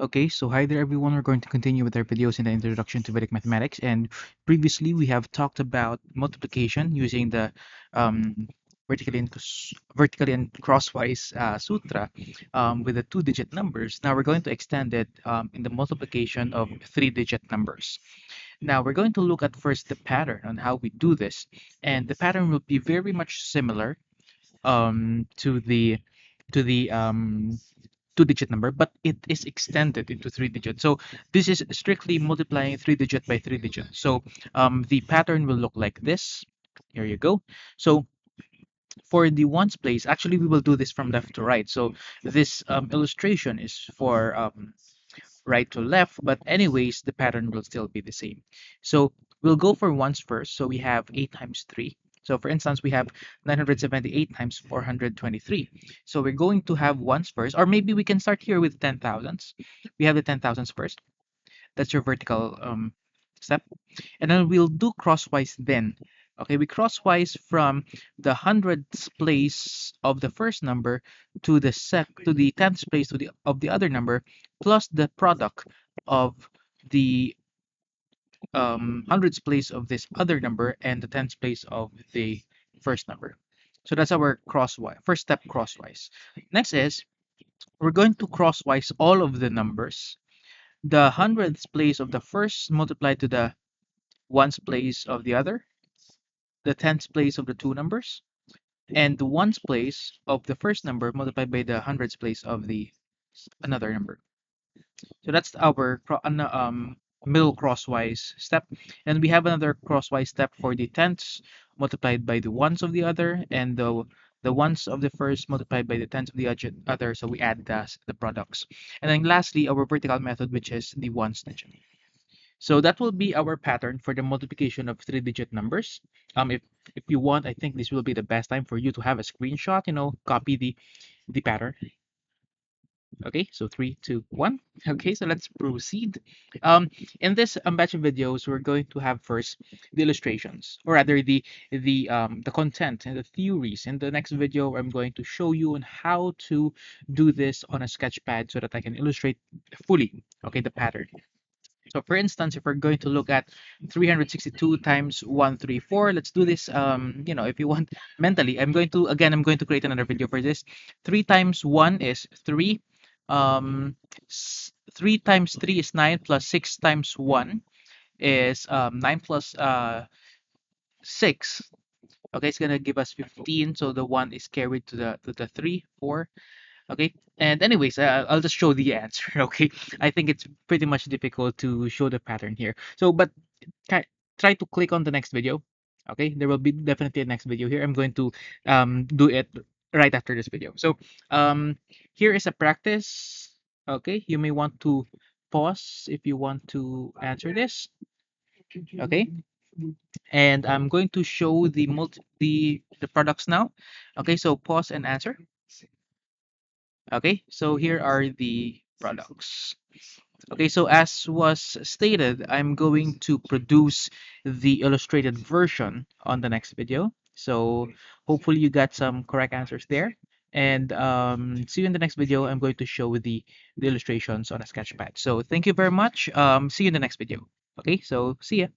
Okay, so hi there everyone. We're going to continue with our videos in the introduction to Vedic mathematics. And previously we have talked about multiplication using the um, vertically and crosswise sutra with the two-digit numbers. Now we're going to extend it in the multiplication of three-digit numbers. Now we're going to look at first the pattern on how we do this, and the pattern will be very much similar to the two-digit number, but it is extended into three digits. So this is strictly multiplying three digit by three digit. So the pattern will look like this. Here you go. So for the ones place, actually we will do this from left to right. So this illustration is for right to left, but anyways, the pattern will still be the same. So we'll go for ones first. So we have 8 times 3. So for instance, we have 978 times 423. So we're going to have ones first, or maybe we can start here with 10,000s. We have the 10,000s first. That's your vertical step. And then we'll do crosswise then. Okay, we crosswise from the hundredths place of the first number to the tenths place of the other number, plus the product of the hundreds place of this other number and the tens place of the first number. So that's our crosswise first step crosswise. Next is we're going to crosswise all of the numbers. The hundredths place of the first multiplied to the ones place of the other, the tens place of the two numbers, and the ones place of the first number multiplied by the hundreds place of the another number. So that's our middle crosswise step. And we have another crosswise step for the tenths multiplied by the ones of the other, and the ones of the first multiplied by the tens of the other. So we add the products. And then lastly, our vertical method, which is the ones digit. So that will be our pattern for the multiplication of three-digit numbers. If you want, I think this will be the best time for you to have a screenshot, copy the pattern. Okay, so 3, 2, 1. Okay, so let's proceed. In this batch of videos, we're going to have first the illustrations, or rather the content and the theories. In the next video, I'm going to show you on how to do this on a sketchpad so that I can illustrate fully, okay, the pattern. So for instance, if we're going to look at 362 times 134, let's do this, if you want mentally. I'm going to create another video for this. 3 times 1 is 3. 3 times 3 is 9, plus 6 times 1 is 9 plus 6. Okay, it's gonna give us 15. So the 1 is carried to the 3, 4. Okay, and anyways, I'll just show the answer. Okay, I think it's pretty much difficult to show the pattern here. So, but try to click on the next video. Okay, there will be definitely a next video here. I'm going to do it right after this video. So here is a practice. Okay, you may want to pause if you want to answer this. Okay, and I'm going to show the products now. Okay, so pause and answer. Okay, so here are the products. Okay, so as was stated, I'm going to produce the illustrated version on the next video. So hopefully you got some correct answers there. And see you in the next video. I'm going to show the illustrations on a sketchpad. So thank you very much. See you in the next video. Okay, so see ya.